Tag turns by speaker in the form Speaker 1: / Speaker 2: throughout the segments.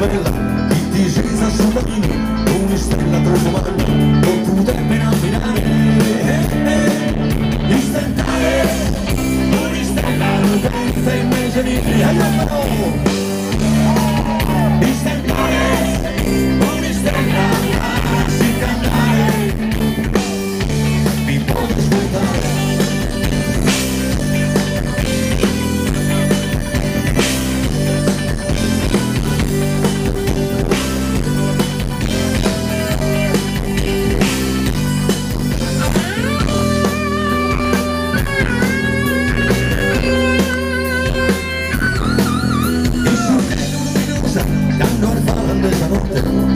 Speaker 1: bella, chi ti scesa su bambini, una stella profumata, non potrebbe immaginare. Istantanea, una stella lucente invece di istantanea, una stella si cantare, mi può ascoltare.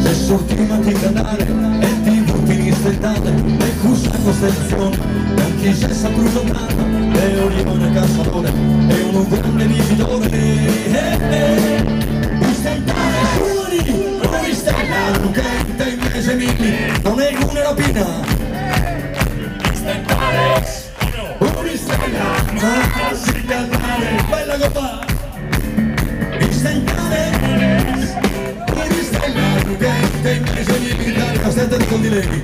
Speaker 1: Se sortima di cantare e ti butti in stentate e cusa costellazione non chi si è saputo tanto e ognuno cazzatori è un grande vividore istantane suoni una stella lucente invece mini non è una rapina istantane una stella ma si cantare bella copa istantane invece di dare la senta di condileni.